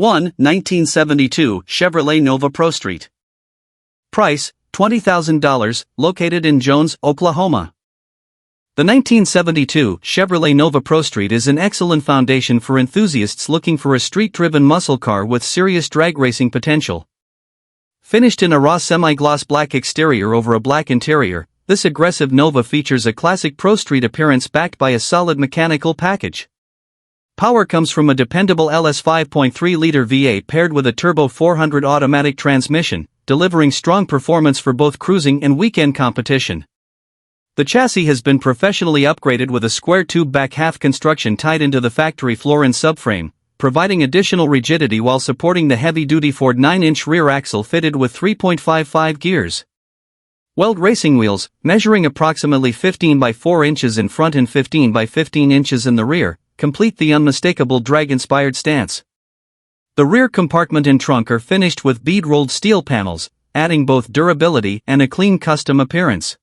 1. 1972 Chevrolet Nova Pro Street. Price, $20,000, located in Jones, Oklahoma. The 1972 Chevrolet Nova Pro Street is an excellent foundation for enthusiasts looking for a street-driven muscle car with serious drag racing potential. Finished in a raw semi-gloss black exterior over a black interior, this aggressive Nova features a classic Pro Street appearance backed by a solid mechanical package. Power comes from a dependable LS 5.3-liter V8 paired with a turbo 400 automatic transmission, delivering strong performance for both cruising and weekend competition. The chassis has been professionally upgraded with a square tube back half construction tied into the factory floor and subframe, providing additional rigidity while supporting the heavy-duty Ford 9-inch rear axle fitted with 3.55 gears. Weld racing wheels, measuring approximately 15 by 4 inches in front and 15 by 15 inches in the rear, complete the unmistakable drag-inspired stance. The rear compartment and trunk are finished with bead-rolled steel panels, adding both durability and a clean custom appearance.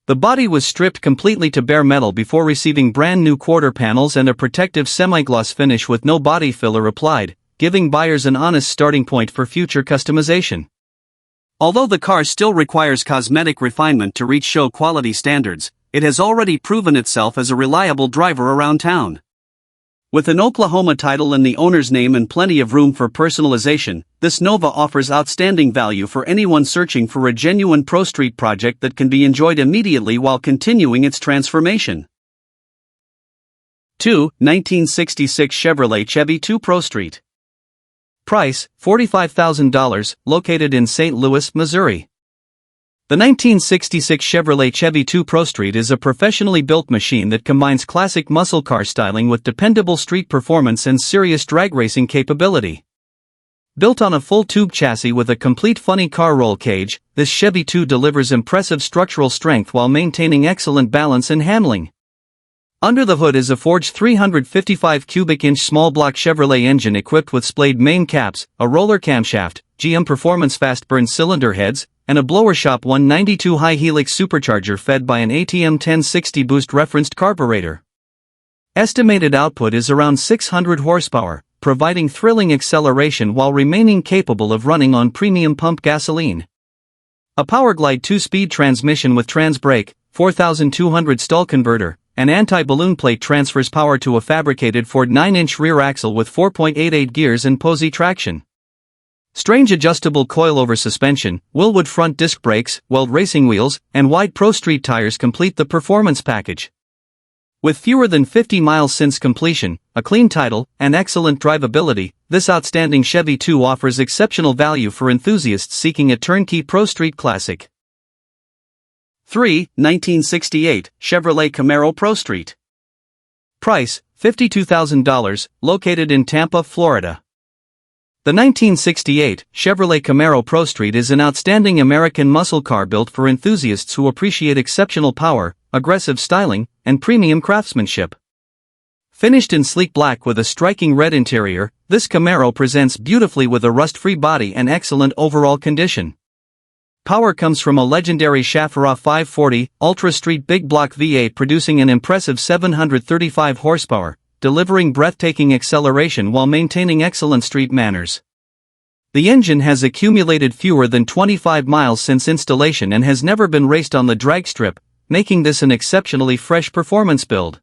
The body was stripped completely to bare metal before receiving brand new quarter panels and a protective semi-gloss finish with no body filler applied, giving buyers an honest starting point for future customization. Although the car still requires cosmetic refinement to reach show quality standards, it has already proven itself as a reliable driver around town. With an Oklahoma title in the owner's name and plenty of room for personalization, this Nova offers outstanding value for anyone searching for a genuine Pro Street project that can be enjoyed immediately while continuing its transformation. 2. 1966 Chevrolet Chevy 2 Pro Street. Price, $45,000, located in St. Louis, Missouri. The 1966 Chevrolet Chevy 2 Pro Street is a professionally built machine that combines classic muscle car styling with dependable street performance and serious drag racing capability. Built on a full-tube chassis with a complete funny car roll cage, this Chevy 2 delivers impressive structural strength while maintaining excellent balance and handling. Under the hood is a forged 355 cubic inch small block Chevrolet engine equipped with splayed main caps, a roller camshaft, GM Performance fast burn cylinder heads, and a blower shop 192 high helix supercharger fed by an ATM 1060 boost referenced carburetor. Estimated output is around 600 horsepower, providing thrilling acceleration while remaining capable of running on premium pump gasoline. A PowerGlide 2-speed transmission with trans brake, 4200 stall converter, and anti-balloon plate transfers power to a fabricated Ford 9-inch rear axle with 4.88 gears and posi traction. Strange adjustable coilover suspension, Willwood front disc brakes, weld racing wheels, and wide Pro Street tires complete the performance package. With fewer than 50 miles since completion, a clean title, and excellent drivability, this outstanding Chevy 2 offers exceptional value for enthusiasts seeking a turnkey Pro Street classic. 3. 1968 Chevrolet Camaro Pro Street. Price, $52,000, located in Tampa, Florida. The 1968 Chevrolet Camaro Pro Street is an outstanding American muscle car built for enthusiasts who appreciate exceptional power, aggressive styling, and premium craftsmanship. Finished in sleek black with a striking red interior, this Camaro presents beautifully with a rust-free body and excellent overall condition. Power comes from a legendary Shafara 540 Ultra Street Big Block V8 producing an impressive 735 horsepower, delivering breathtaking acceleration while maintaining excellent street manners. The engine has accumulated fewer than 25 miles since installation and has never been raced on the drag strip, making this an exceptionally fresh performance build.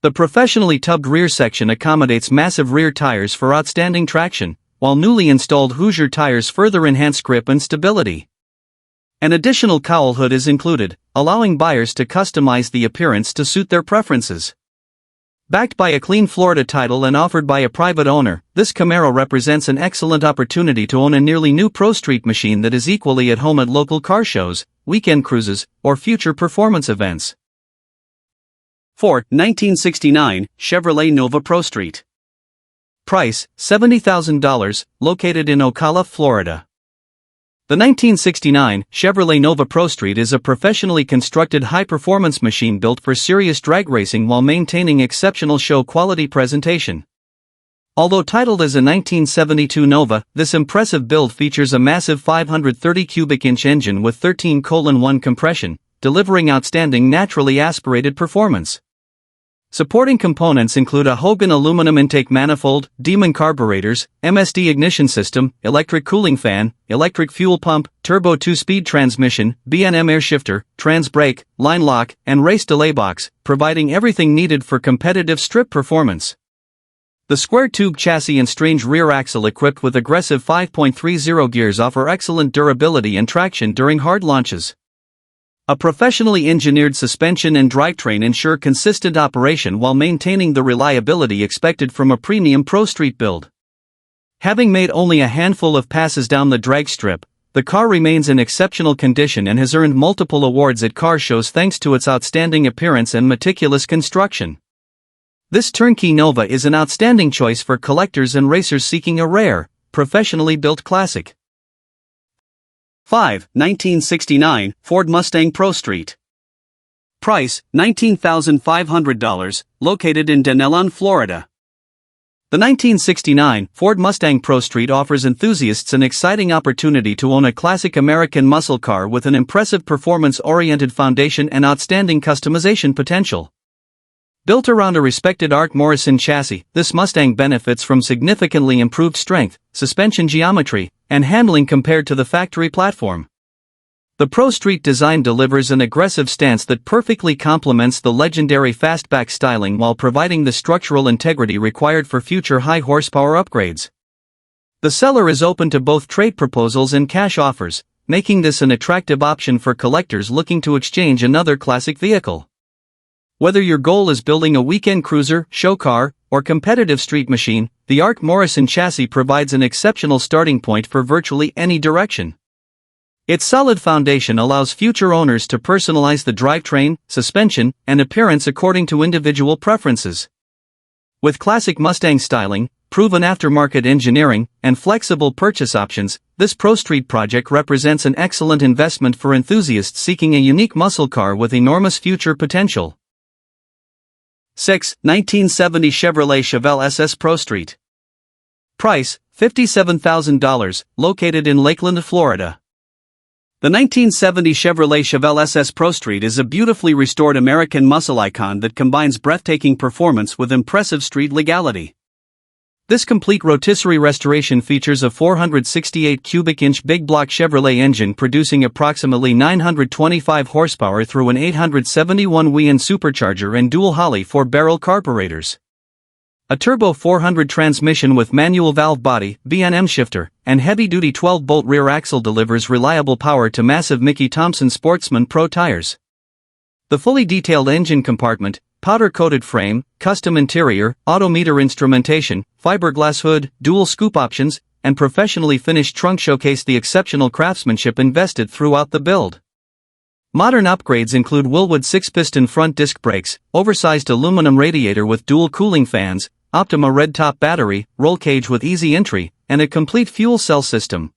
The professionally tubbed rear section accommodates massive rear tires for outstanding traction, while newly installed Hoosier tires further enhance grip and stability. An additional cowl hood is included, allowing buyers to customize the appearance to suit their preferences. Backed by a clean Florida title and offered by a private owner, this Camaro represents an excellent opportunity to own a nearly new Pro Street machine that is equally at home at local car shows, weekend cruises, or future performance events. 4. 1969 Chevrolet Nova Pro Street. Price, $70,000, located in Ocala, Florida. The 1969 Chevrolet Nova Pro Street is a professionally constructed high-performance machine built for serious drag racing while maintaining exceptional show-quality presentation. Although titled as a 1972 Nova, this impressive build features a massive 530 cubic inch engine with 13:1 compression, delivering outstanding naturally aspirated performance. Supporting components include a Hogan aluminum intake manifold, Demon carburetors, MSD ignition system, electric cooling fan, electric fuel pump, turbo 2-speed transmission, B&M air shifter, trans brake, line lock, and race delay box, providing everything needed for competitive strip performance. The square tube chassis and strange rear axle equipped with aggressive 5.30 gears offer excellent durability and traction during hard launches. A professionally engineered suspension and drivetrain ensure consistent operation while maintaining the reliability expected from a premium Pro Street build. Having made only a handful of passes down the drag strip, the car remains in exceptional condition and has earned multiple awards at car shows thanks to its outstanding appearance and meticulous construction. This turnkey Nova is an outstanding choice for collectors and racers seeking a rare, professionally built classic. 5. 1969 Ford Mustang Pro Street. Price, $19,500, located in Denelon, Florida. The 1969 Ford Mustang Pro Street offers enthusiasts an exciting opportunity to own a classic American muscle car with an impressive performance-oriented foundation and outstanding customization potential. Built around a respected Art Morrison chassis, this Mustang benefits from significantly improved strength, suspension geometry, and handling compared to the factory platform. The Pro Street design delivers an aggressive stance that perfectly complements the legendary fastback styling while providing the structural integrity required for future high-horsepower upgrades. The seller is open to both trade proposals and cash offers, making this an attractive option for collectors looking to exchange another classic vehicle. Whether your goal is building a weekend cruiser, show car, or competitive street machine, the Art Morrison chassis provides an exceptional starting point for virtually any direction. Its solid foundation allows future owners to personalize the drivetrain, suspension, and appearance according to individual preferences. With classic Mustang styling, proven aftermarket engineering, and flexible purchase options, this Pro Street project represents an excellent investment for enthusiasts seeking a unique muscle car with enormous future potential. 6. 1970 Chevrolet Chevelle SS Pro Street. Price, $57,000, located in Lakeland, Florida. The 1970 Chevrolet Chevelle SS Pro Street is a beautifully restored American muscle icon that combines breathtaking performance with impressive street legality. This complete rotisserie restoration features a 468 cubic inch big block Chevrolet engine producing approximately 925 horsepower through an 871 WEIN supercharger and dual Holley 4-barrel carburetors. A turbo 400 transmission with manual valve body, B&M shifter, and heavy-duty 12-bolt rear axle delivers reliable power to massive Mickey Thompson Sportsman Pro tires. The fully detailed engine compartment, powder-coated frame, custom interior, autometer instrumentation, fiberglass hood, dual scoop options, and professionally finished trunk showcase the exceptional craftsmanship invested throughout the build. Modern upgrades include Willwood 6-piston front disc brakes, oversized aluminum radiator with dual cooling fans, Optima red top battery, roll cage with easy entry, and a complete fuel cell system.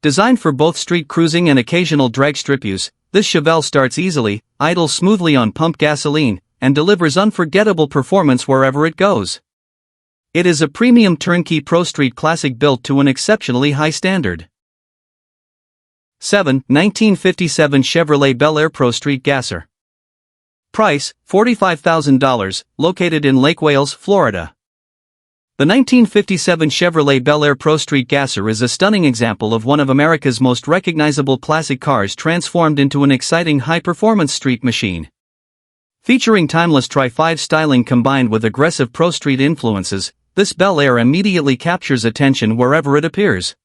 Designed for both street cruising and occasional drag strip use, this Chevelle starts easily, idles smoothly on pumped gasoline, and delivers unforgettable performance wherever it goes. It is a premium turnkey Pro Street classic built to an exceptionally high standard. 7. 1957 Chevrolet Bel Air Pro Street Gasser. Price, $45,000, located in Lake Wales, Florida. The 1957 Chevrolet Bel Air Pro Street Gasser is a stunning example of one of America's most recognizable classic cars transformed into an exciting high-performance street machine. Featuring timeless Tri-5 styling combined with aggressive Pro Street influences, this Bel Air immediately captures attention wherever it appears.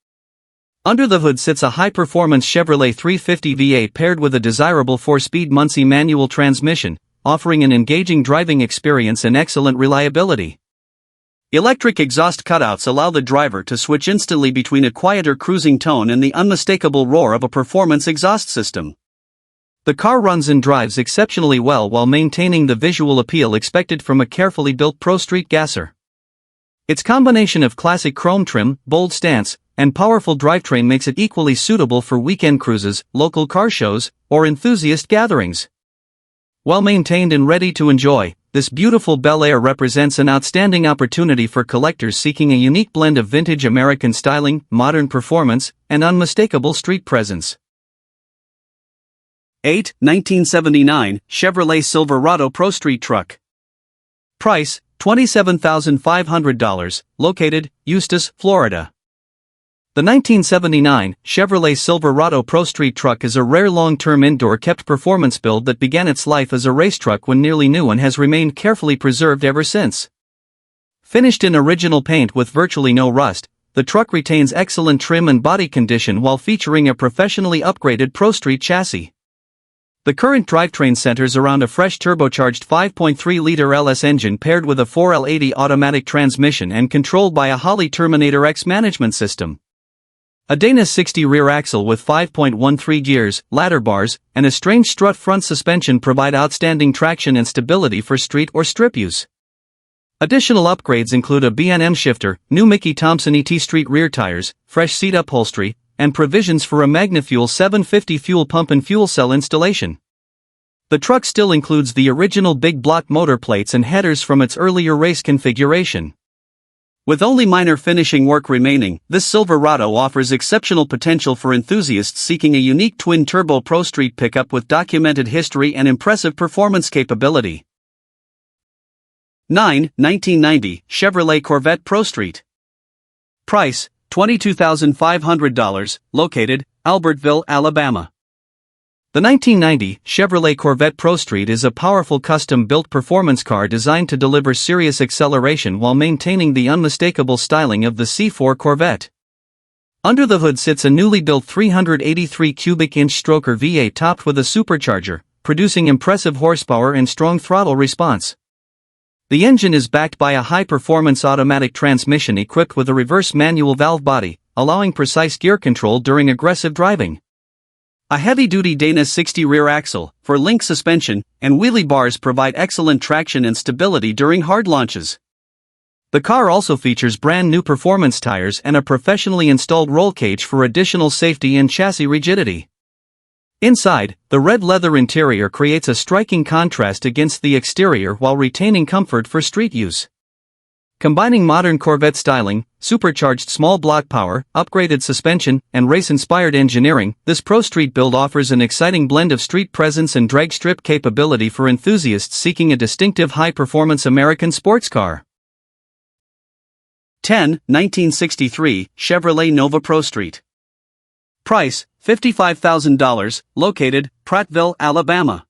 Under the hood sits a high-performance Chevrolet 350 V8 paired with a desirable 4-speed Muncie manual transmission, offering an engaging driving experience and excellent reliability. Electric exhaust cutouts allow the driver to switch instantly between a quieter cruising tone and the unmistakable roar of a performance exhaust system. The car runs and drives exceptionally well while maintaining the visual appeal expected from a carefully built Pro Street Gasser. Its combination of classic chrome trim, bold stance, and powerful drivetrain makes it equally suitable for weekend cruises, local car shows, or enthusiast gatherings. Well maintained and ready to enjoy, this beautiful Bel Air represents an outstanding opportunity for collectors seeking a unique blend of vintage American styling, modern performance, and unmistakable street presence. 8. 1979 Chevrolet Silverado Pro Street Truck. Price, $27,500, located, Eustis, Florida. The 1979 Chevrolet Silverado Pro Street truck is a rare long-term indoor-kept performance build that began its life as a race truck when nearly new and has remained carefully preserved ever since. Finished in original paint with virtually no rust, the truck retains excellent trim and body condition while featuring a professionally upgraded Pro Street chassis. The current drivetrain centers around a fresh turbocharged 5.3-liter LS engine paired with a 4L80 automatic transmission and controlled by a Holley Terminator X management system. A Dana 60 rear axle with 5.13 gears, ladder bars, and a strange strut front suspension provide outstanding traction and stability for street or strip use. Additional upgrades include a B&M shifter, new Mickey Thompson ET Street rear tires, fresh seat upholstery, and provisions for a MagnaFuel 750 fuel pump and fuel cell installation. The truck still includes the original big block motor plates and headers from its earlier race configuration. With only minor finishing work remaining, this Silverado offers exceptional potential for enthusiasts seeking a unique twin-turbo Pro Street pickup with documented history and impressive performance capability. 9. 1990 Chevrolet Corvette Pro Street. Price, $22,500, located, Albertville, Alabama. The 1990 Chevrolet Corvette Pro Street is a powerful custom-built performance car designed to deliver serious acceleration while maintaining the unmistakable styling of the C4 Corvette. Under the hood sits a newly built 383 cubic inch stroker V8 topped with a supercharger, producing impressive horsepower and strong throttle response. The engine is backed by a high-performance automatic transmission equipped with a reverse manual valve body, allowing precise gear control during aggressive driving. A heavy-duty Dana 60 rear axle, for link suspension, and wheelie bars provide excellent traction and stability during hard launches. The car also features brand new performance tires and a professionally installed roll cage for additional safety and chassis rigidity. Inside, the red leather interior creates a striking contrast against the exterior while retaining comfort for street use. Combining modern Corvette styling, supercharged small block power, upgraded suspension, and race-inspired engineering, this Pro Street build offers an exciting blend of street presence and drag strip capability for enthusiasts seeking a distinctive high-performance American sports car. 10. 1963 Chevrolet Nova Pro Street. Price, $55,000, located, Prattville, Alabama.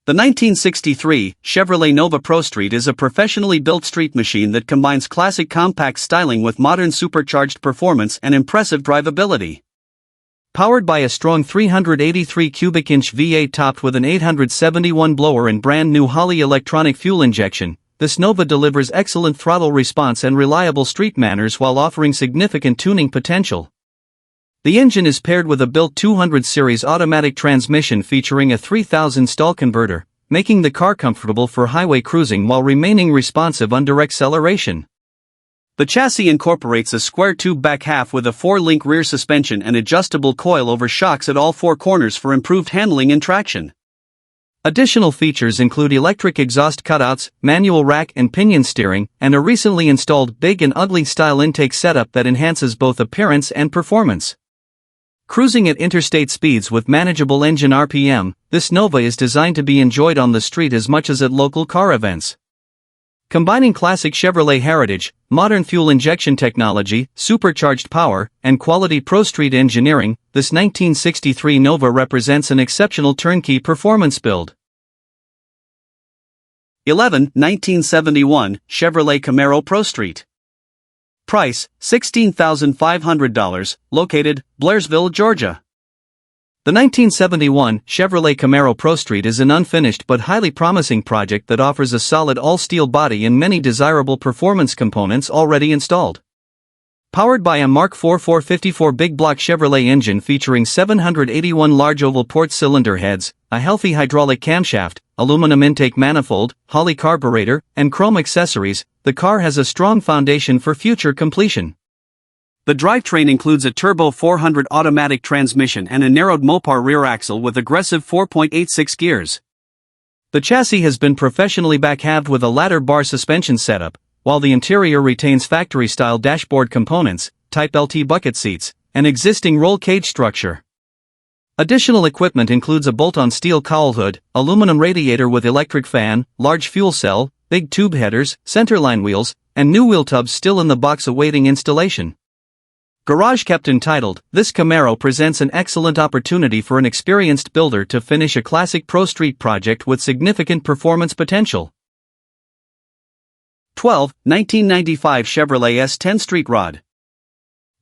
The 1963 Chevrolet Nova Pro Street is a professionally built street machine that combines classic compact styling with modern supercharged performance and impressive drivability. Powered by a strong 383 cubic inch V8 topped with an 871 blower and brand new Holley electronic fuel injection, this Nova delivers excellent throttle response and reliable street manners while offering significant tuning potential. The engine is paired with a built 200 series automatic transmission featuring a 3000 stall converter, making the car comfortable for highway cruising while remaining responsive under acceleration. The chassis incorporates a square tube back half with a 4-link rear suspension and adjustable coil-over shocks at all 4 corners for improved handling and traction. Additional features include electric exhaust cutouts, manual rack and pinion steering, and a recently installed big and ugly style intake setup that enhances both appearance and performance. Cruising at interstate speeds with manageable engine RPM, this Nova is designed to be enjoyed on the street as much as at local car events. Combining classic Chevrolet heritage, modern fuel injection technology, supercharged power, and quality Pro Street engineering, this 1963 Nova represents an exceptional turnkey performance build. 11. 1971 Chevrolet Camaro Pro Street. Price, $16,500, located, Blairsville, Georgia. The 1971 Chevrolet Camaro Pro Street is an unfinished but highly promising project that offers a solid all-steel body and many desirable performance components already installed. Powered by a Mark IV 454 big block Chevrolet engine featuring 781 large oval port cylinder heads, a healthy hydraulic camshaft, aluminum intake manifold, Holley carburetor, and chrome accessories, the car has a strong foundation for future completion. The drivetrain includes a turbo 400 automatic transmission and a narrowed Mopar rear axle with aggressive 4.86 gears. The chassis has been professionally back-halved with a ladder bar suspension setup, while the interior retains factory-style dashboard components, Type LT bucket seats, and existing roll cage structure. Additional equipment includes a bolt-on steel cowl hood, aluminum radiator with electric fan, large fuel cell, big tube headers, centerline wheels, and new wheel tubs still in the box awaiting installation. Garage kept entitled, this Camaro presents an excellent opportunity for an experienced builder to finish a classic Pro Street project with significant performance potential. 12. 1995 Chevrolet S10 Street Rod.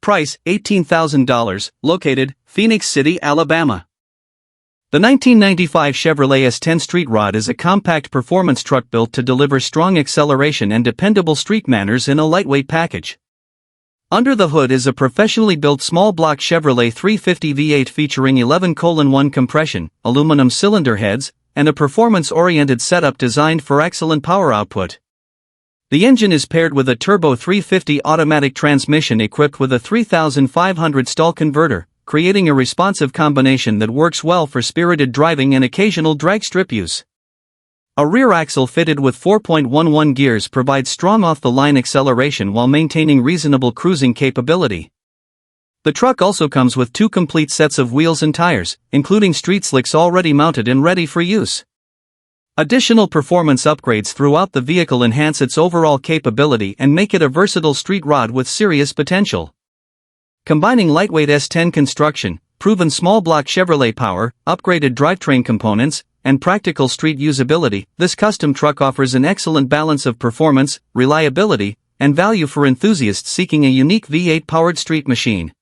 Price, $18,000, located, Phoenix City, Alabama. The 1995 Chevrolet S10 Street Rod is a compact performance truck built to deliver strong acceleration and dependable street manners in a lightweight package. Under the hood is a professionally built small block Chevrolet 350 V8 featuring 11:1 compression, aluminum cylinder heads, and a performance-oriented setup designed for excellent power output. The engine is paired with a turbo 350 automatic transmission equipped with a 3500 stall converter, creating a responsive combination that works well for spirited driving and occasional drag strip use. A rear axle fitted with 4.11 gears provides strong off-the-line acceleration while maintaining reasonable cruising capability. The truck also comes with 2 complete sets of wheels and tires, including street slicks already mounted and ready for use. Additional performance upgrades throughout the vehicle enhance its overall capability and make it a versatile street rod with serious potential. Combining lightweight S10 construction, proven small block Chevrolet power, upgraded drivetrain components, and practical street usability, this custom truck offers an excellent balance of performance, reliability, and value for enthusiasts seeking a unique V8-powered street machine.